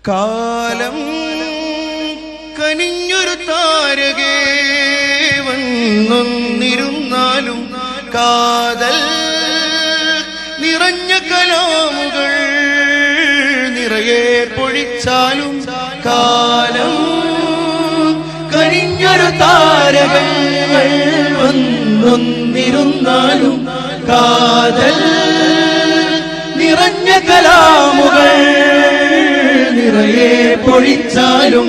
കാലം കനിഞ്ഞൊരു താരകേ വന്നൊന്നിരുന്നാലും കാതൽ നിറഞ്ഞ കലാമുകൾ നിറയെ പൊഴിച്ചാലും കാലം കനിഞ്ഞൊരു താരകൾ വന്നൊന്നിരുന്നാലും കാതൽ നിറഞ്ഞ കലാമുകൾ നിറയെ പൊഴിച്ചാലും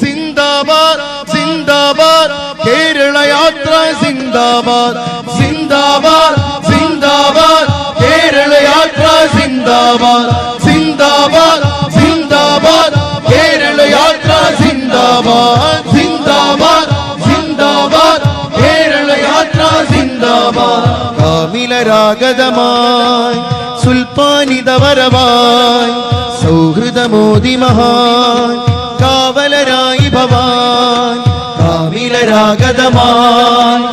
സിന്ദാബാദ് സിന്ദാബാദ് കേരള യാത്ര സിന്ദാബാദ് സിന്ദാബാദ് സിന്ദാബാദ് കേരള യാത്ര സിന്ദാബാദ് സിന്ദാബാദ് സിന്ദാബാദ് കേരള യാത്ര സിന്ദാബാദ് സിന്ദാബാദ് സിന്ദാബാദ് കേരള യാത്ര സിന്ദാബാദ് കാമിലരാഗതമായി സുൽത്താനിതവരവായി സൗഹൃദമോദി മഹാൻ കാവലരായി ഭവാൻ കാമിലരാഗതമായി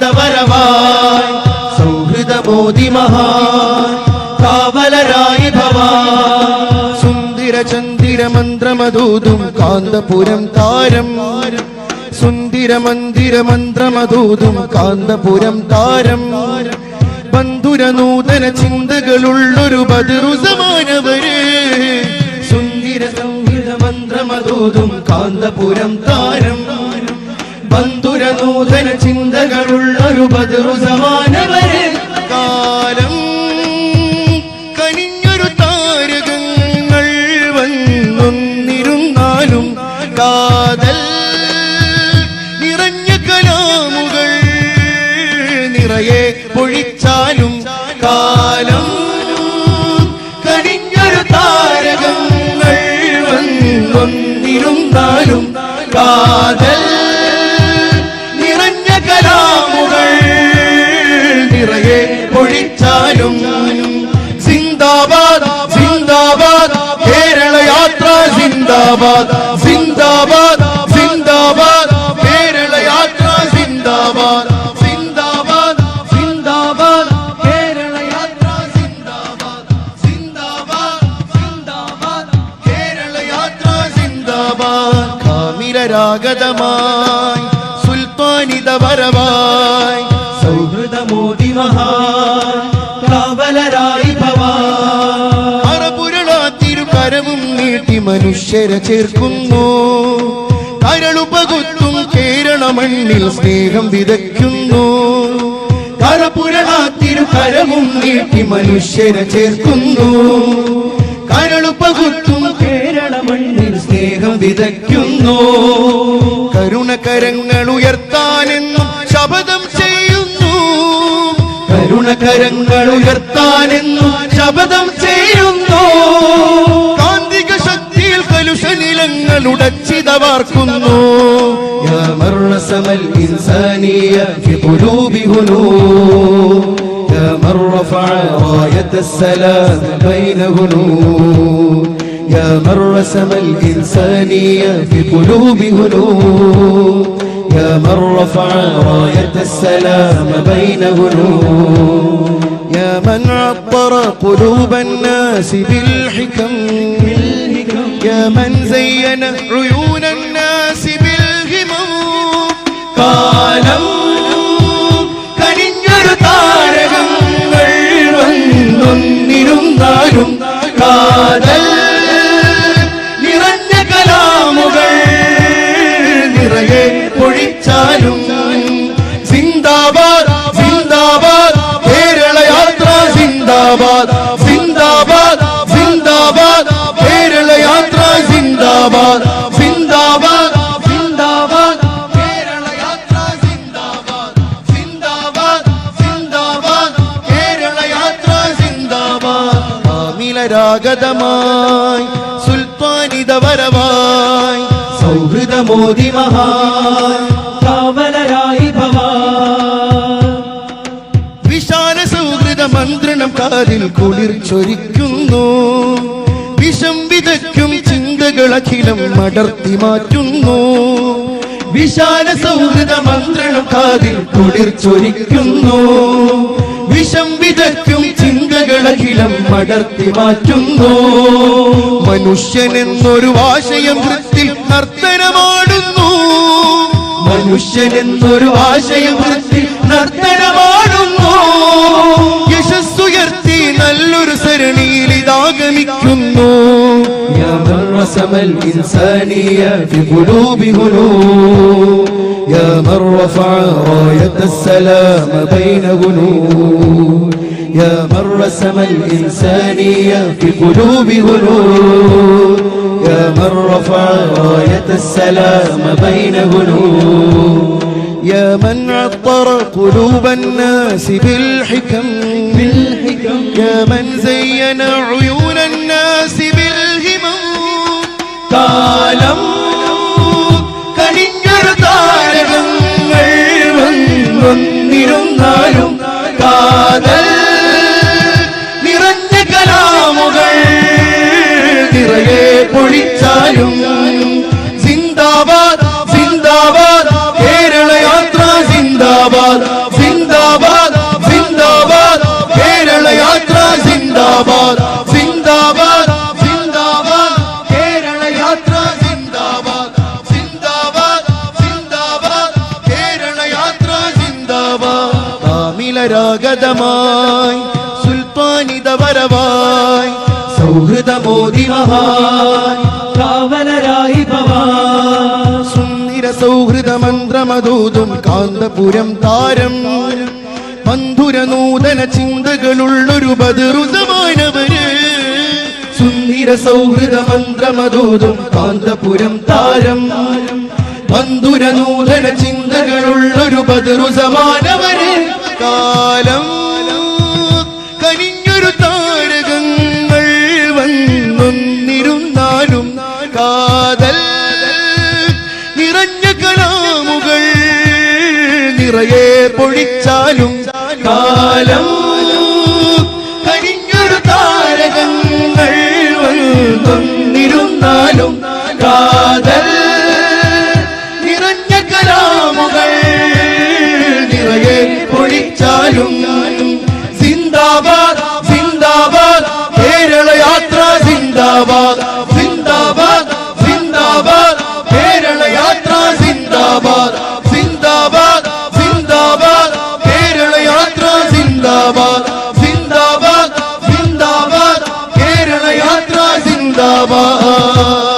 സുൽത്താനിതവരവായി സൗഹൃദമോദി മഹാൻ കാവലരായി ഭവാൻ സുന്ദര ചന്ദിര മന്ത്രമധൂതും കാന്തപുരം താരം സുന്ദര മന്ദിര മന്ത്രമധൂതും കാന്തപുരം താരം ബന്ധുര നൂതന ചിന്തകളുള്ളൊരു ബദറുസമാനവര് സുന്ദര സംഗീത മന്ത്രമധൂതും കാന്തപുരം താരം ബന്ധുര നൂതന ചിന്തകളുള്ളൊരു ബദറുസമാനവര് കാലം കനിഞ്ഞൊരു താരകങ്ങൾ വന്നൊന്നിരുന്നാലും കാതൽ നിറഞ്ഞ കലാമുകൾ നിറയെ പൊഴിച്ചാലും കാലം കനിഞ്ഞൊരു താരകങ്ങൾ വന്നൊന്നിരുന്നാലും കാതൽ നിറഞ്ഞ കലാമുകൾ നിറയെ പൊഴിച്ചാലും സിന്ദാബാദ് സിന്ദാബാദ് കേരള യാത്ര സിന്ദാബാദ് സിന്ദാബാദ് സിന്ദാബാദ് കേരള യാത്ര സിന്ദാബാദ് സിന്ദാബാദ് സിന്ദാബാദ് കേരള യാത്ര സിന്ദാബാദ് സിന്ദാബാദ് സിന്ദാബാദ് കേരള യാത്ര സിന്ദാബാദ് കാമിലരാഗതമായി സുൽത്താനിതവരവായി സൗഹൃദമോദി മഹാൻ കാവലരായി ഭവാൻ അറപുരളാത്തിരുകരവും നീട്ടി മനുഷ്യരെ ചേർക്കുന്നു കരളുപകുത്തും കേരള മണ്ണിൽ സ്നേഹം വിതയ്ക്കുന്നു കരപുരളാത്തിരുകരവും നീട്ടി മനുഷ്യരെ ചേർക്കുന്നു കരളുപകുത്തും കേരള മണ്ണിൽ സ്നേഹം വിതയ്ക്കുന്നു കരുണകരങ്ങൾ ഉയർത്താനെന്നും ശപഥം ചെയ്യുന്നു കരുണകരങ്ങൾ ഉയർത്താനെന്നും ശപഥം ചെയ്യുന്നു കാന്തിക ശക്തിയിൽ കലുഷനിലങ്ങൾ ഉടച്ചിതവാർക്കുന്നു യാ മർറസമൽ ഇൻസാനിയ ഫി ഖുലൂബി ഹുനൂർ യാ മൻ റഫഅ റായത്തസ്സലാം ബൈന ഹുനൂർ യാ മർറസമൽ ഇൻസാനിയ ഫി ഖുലൂബി ഹുനൂർ യാ മൻ റഫഅ റായത്തസ്സലാം ബൈന ഹുനൂർ യാ മൻ അബ്ബറ ഖുലൂബൻ നാസി ബിൽ ഹികം യാ മൻ സയ്യന ഉയൂനൻ നാസി ബിൽ ഹിമം കാലം കനിഞ്ഞൊരു താരകങ്ങൾ വന്നൊന്നിരുന്നാലും കാതൽ നിറഞ്ഞ കലാമുകൾ നിറയെ പൊഴിച്ചാലും സിന്ദാബാദ് സിന്ദാബാദ് കേരള യാത്ര സിന്ദാബാദ് സിന്ദാബാദ് സിന്ദാബാദ് കേരള യാത്ര സിന്ദാബാദ് സിന്ദാബാദ് സിന്ദാബാദ് കേരള യാത്ര സിന്ദാബാദ് സിന്ദാബാദ് സിന്ദാബാദ് കേരള യാത്ര സിന്ദാബാദ് കാമിലരാഗതമായി സുൽത്താനിതവരവായി സൗഹൃദമോദി മഹാൻ കാവലരായി ഭവാൻ വിശാല സൗഹൃദ മന്ത്രണം കാതിൽ കുളിർ ചൊരിക്കുന്നു വിഷം വിതയ്ക്കും ചിന്തകളഖിലം മടർത്തി മാറ്റുന്നു വിശാല സൗഹൃദ മന്ത്രണം കാതിൽ കുളിർ ചൊരിക്കുന്നു വിഷം വിതയ്ക്കും ചിന്തകളഖിലം അടർത്തി മാറ്റുന്നു. മനുഷ്യനെന്നൊരു ആശയം വൃത്തിൽ നർത്തനമാടുന്നു. മനുഷ്യനെന്നൊരു ആശയം വൃത്തിൽ നർത്തനമാടുന്നു. യശസ്സുയർത്തി നല്ലൊരു സരണിയിൽ ഇതാഗമിക്കുന്നു. يا من رسم الإنسانية في قلوب هنود يا من رفع راية السلام بين هنود يا من رسم الإنسانية في قلوب هنود يا من رفع راية السلام بين هنود يا من عطر قلوب الناس بالحكم يا من زين عيون الناس بالهمم കാലം കണിഞ്ഞൊരു താരകങ്ങൾ വന്നിരുന്നാലും കാതൽ നിറഞ്ഞ കലാമുകൾ നിറയെ പൊഴിച്ചാലും സിന്ദാബാദ് സിന്ദാബാദ് കേരള യാത്ര സിന്ദാബാദ് സിന്ദാബാദ് സിന്ദാബാദ് കേരള യാത്ര സിന്ദാബാദ് സിന്ദാബാദ് സിന്ദാബാദ് കേരള യാത്ര സിന്ദാബാദ് സിന്ദാബാദ് സിന്ദാബാദ് കേരള യാത്ര സിന്ദാബാദ് കാമിലരാഗതമായി സുൽത്താനിതവരവായി സൗഹൃദമോദി മഹാൻ കാവലരായി ഭവാൻ സുന്ദര സൗഹൃദ മന്ത്രമദൂതും കാന്തപുരം താരം മധുര നൂതന ചിന്തകളുള്ളൊരു ബദറുസമാനവര് സുന്ദര സൗഹൃദ മന്ത്രമദൂതും കാന്തപുരം താരം മധുര നൂതന ചിന്തകളുള്ളൊരു ബദറുസമാനവര് കാലം കനിഞ്ഞൊരു താരകങ്ങൾ വന്നൊന്നിരുന്നാലും കാതൽ നിറഞ്ഞ കലാമുകൾ നിറയെ പൊഴിച്ചാലും കാലം കനിഞ്ഞൊരു താരകങ്ങൾ വന്നൊന്നിരുന്നാലും കാതൽ നിറഞ്ഞ കലാമുകൾ നിറയെ പൊഴിച്ചാലും സിന്ദാബാദ് സിന്ദാബാദ് കേരള യാത്ര സിന്ദാബാദ് സിന്ദാബാദ് സിന്ദാബാദ് കേരള യാത്ര സിന്ദാബാദ് സിന്ദാബാദ് സിന്ദാബാദ് കേരള യാത്ര സിന്ദാബാദ് സിന്ദാബാദ് സിന്ദാബാദ് കേരള യാത്ര സിന്ദാബാദ്